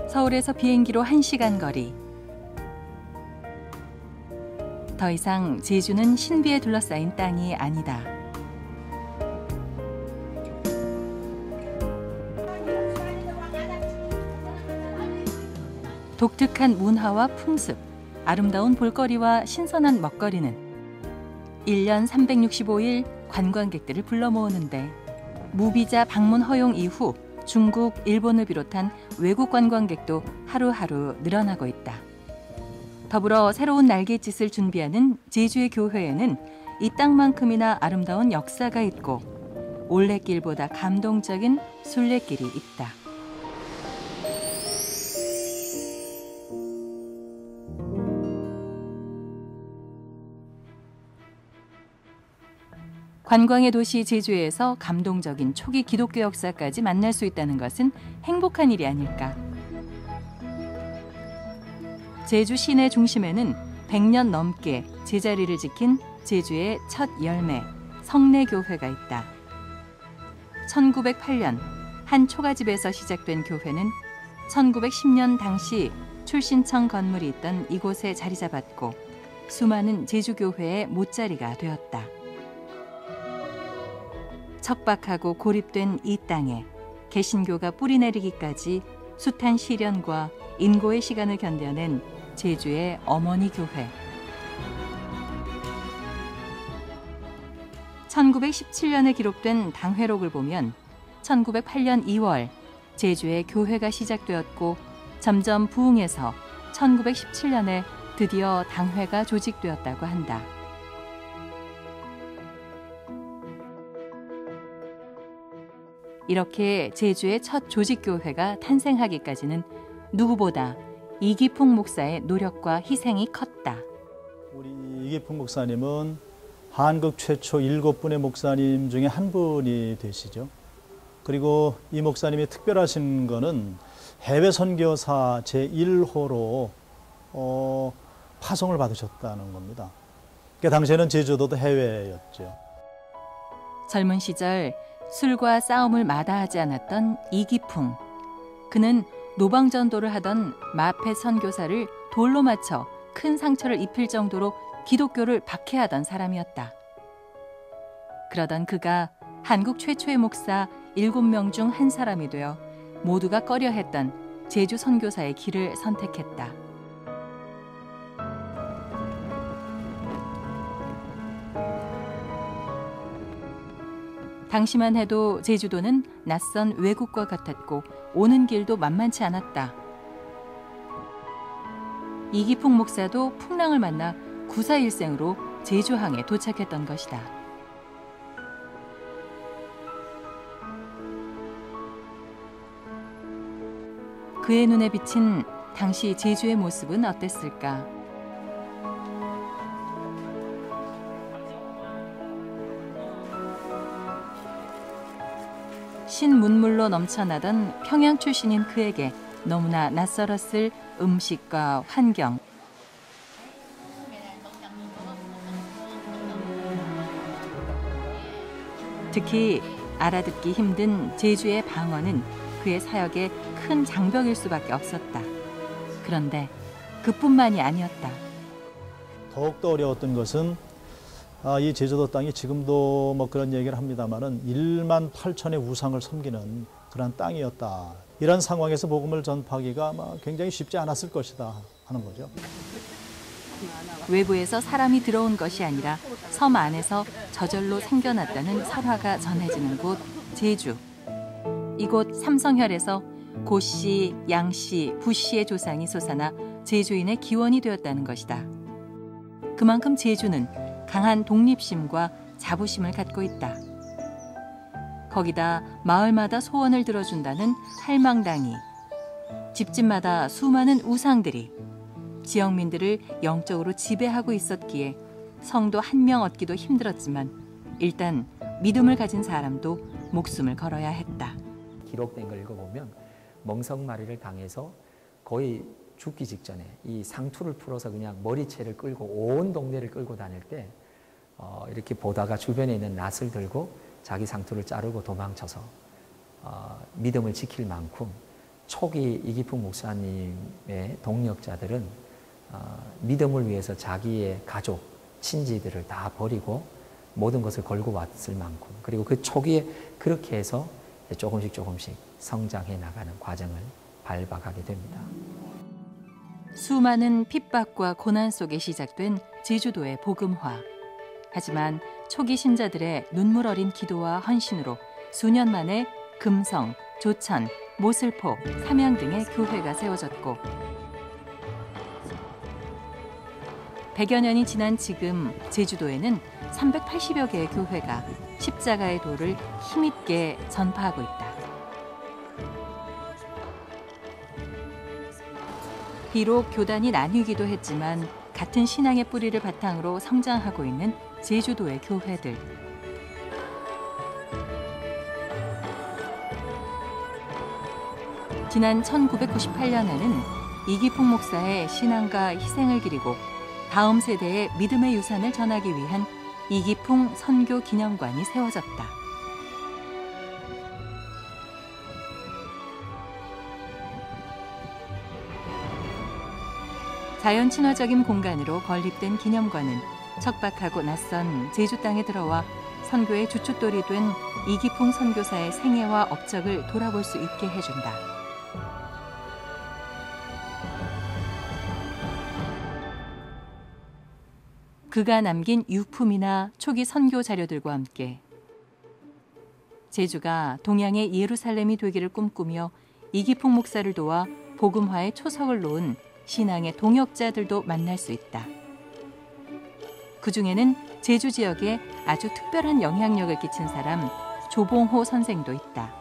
서울에서 비행기로 1시간 거리. 더 이상 제주는 신비에 둘러싸인 땅이 아니다. 독특한 문화와 풍습, 아름다운 볼거리와 신선한 먹거리는 1년 365일 관광객들을 불러 모으는데 무비자 방문 허용 이후 중국, 일본을 비롯한 외국 관광객도 하루하루 늘어나고 있다. 더불어 새로운 날갯짓을 준비하는 제주의 교회에는 이 땅만큼이나 아름다운 역사가 있고 올레길보다 감동적인 순례길이 있다. 관광의 도시 제주에서 감동적인 초기 기독교 역사까지 만날 수 있다는 것은 행복한 일이 아닐까. 제주 시내 중심에는 100년 넘게 제자리를 지킨 제주의 첫 열매, 성례교회가 있다. 1908년 한 초가집에서 시작된 교회는 1910년 당시 출신청 건물이 있던 이곳에 자리 잡았고 수많은 제주교회의 못자리가 되었다. 척박하고 고립된 이 땅에 개신교가 뿌리내리기까지 숱한 시련과 인고의 시간을 견뎌낸 제주의 어머니 교회. 1917년에 기록된 당회록을 보면 1908년 2월 제주의 교회가 시작되었고 점점 부흥해서 1917년에 드디어 당회가 조직되었다고 한다. 이렇게 제주의 첫 조직교회가 탄생하기까지는 누구보다 이기풍 목사의 노력과 희생이 컸다. 우리 이기풍 목사님은 한국 최초 7분의 목사님 중에 한 분이 되시죠. 그리고 이 목사님이 특별하신 거는 해외 선교사 제1호로 파송을 받으셨다는 겁니다. 그러니까 당시에는 제주도도 해외였죠. 젊은 시절 술과 싸움을 마다하지 않았던 이기풍. 그는 노방전도를 하던 마페 선교사를 돌로 맞춰 큰 상처를 입힐 정도로 기독교를 박해하던 사람이었다. 그러던 그가 한국 최초의 목사 7명 중 한 사람이 되어 모두가 꺼려했던 제주 선교사의 길을 선택했다. 당시만 해도 제주도는 낯선 외국과 같았고 오는 길도 만만치 않았다. 이기풍 목사도 풍랑을 만나 구사일생으로 제주항에 도착했던 것이다. 그의 눈에 비친 당시 제주의 모습은 어땠을까? 신문물로 넘쳐나던 평양 출신인 그에게 너무나 낯설었을 음식과 환경. 특히 알아듣기 힘든 제주의 방언은 그의 사역에 큰 장벽일 수밖에 없었다. 그런데 그뿐만이 아니었다. 더욱더 어려웠던 것은 이 제주도 땅이 지금도 뭐 그런 얘기를 합니다만은 1만 8천의 우상을 섬기는 그런 땅이었다. 이런 상황에서 복음을 전파하기가 아마 굉장히 쉽지 않았을 것이다 하는 거죠. 외부에서 사람이 들어온 것이 아니라 섬 안에서 저절로 생겨났다는 설화가 전해지는 곳 제주. 이곳 삼성혈에서 고씨, 양씨, 부씨의 조상이 솟아나 제주인의 기원이 되었다는 것이다. 그만큼 제주는 강한 독립심과 자부심을 갖고 있다. 거기다 마을마다 소원을 들어준다는 할망당이, 집집마다 수많은 우상들이 지역민들을 영적으로 지배하고 있었기에 성도 한 명 얻기도 힘들었지만 일단 믿음을 가진 사람도 목숨을 걸어야 했다. 기록된 걸 읽어보면 멍석마리를 당해서 거의 죽기 직전에 이 상투를 풀어서 그냥 머리채를 끌고 온 동네를 끌고 다닐 때 이렇게 보다가 주변에 있는 낫을 들고 자기 상투를 자르고 도망쳐서 믿음을 지킬 만큼 초기 이기풍 목사님의 동력자들은 믿음을 위해서 자기의 가족, 친지들을 다 버리고 모든 것을 걸고 왔을 만큼, 그리고 그 초기에 그렇게 해서 조금씩 성장해 나가는 과정을 밟아가게 됩니다. 수많은 핍박과 고난 속에 시작된 제주도의 복음화. 하지만 초기 신자들의 눈물 어린 기도와 헌신으로 수년 만에 금성, 조천, 모슬포, 삼양 등의 교회가 세워졌고 100여 년이 지난 지금 제주도에는 380여 개의 교회가 십자가의 도를 힘있게 전파하고 있다. 비록 교단이 나뉘기도 했지만 같은 신앙의 뿌리를 바탕으로 성장하고 있는 제주도의 교회들. 지난 1998년에는 이기풍 목사의 신앙과 희생을 기리고 다음 세대에 믿음의 유산을 전하기 위한 이기풍 선교 기념관이 세워졌다. 자연 친화적인 공간으로 건립된 기념관은 척박하고 낯선 제주 땅에 들어와 선교의 주춧돌이 된 이기풍 선교사의 생애와 업적을 돌아볼 수 있게 해준다. 그가 남긴 유품이나 초기 선교 자료들과 함께 제주가 동양의 예루살렘이 되기를 꿈꾸며 이기풍 목사를 도와 복음화의 초석을 놓은 신앙의 동역자들도 만날 수 있다. 그 중에는 제주 지역에 아주 특별한 영향력을 끼친 사람 조봉호 선생도 있다.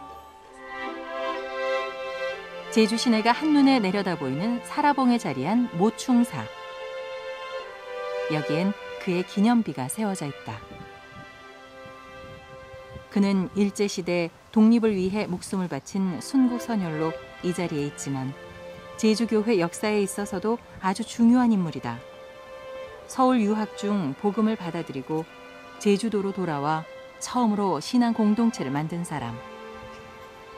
제주 시내가 한눈에 내려다 보이는 사라봉에 자리한 모충사. 여기엔 그의 기념비가 세워져 있다. 그는 일제시대 독립을 위해 목숨을 바친 순국선열로 이 자리에 있지만 제주교회 역사에 있어서도 아주 중요한 인물이다. 서울 유학 중 복음을 받아들이고 제주도로 돌아와 처음으로 신앙 공동체를 만든 사람.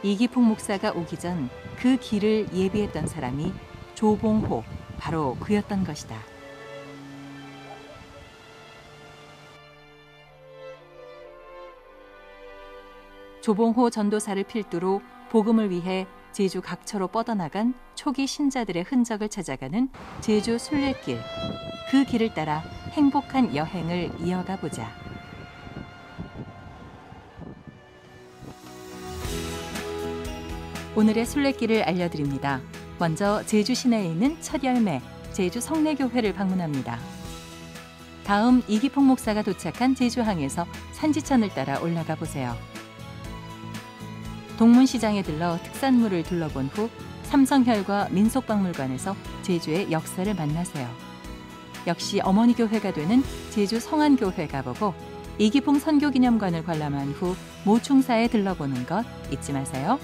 이기풍 목사가 오기 전 그 길을 예비했던 사람이 조봉호, 바로 그였던 것이다. 조봉호 전도사를 필두로 복음을 위해 제주 각처로 뻗어나간 초기 신자들의 흔적을 찾아가는 제주 순례길. 그 길을 따라 행복한 여행을 이어가 보자. 오늘의 순례길을 알려드립니다. 먼저 제주 시내에 있는 첫 열매, 제주 성례교회를 방문합니다. 다음 이기풍 목사가 도착한 제주항에서 산지천을 따라 올라가 보세요. 동문시장에 들러 특산물을 둘러본 후 삼성혈과 민속박물관에서 제주의 역사를 만나세요. 역시 어머니 교회가 되는 제주 성안교회 가보고 이기풍 선교기념관을 관람한 후 모충사에 들러보는 것 잊지 마세요.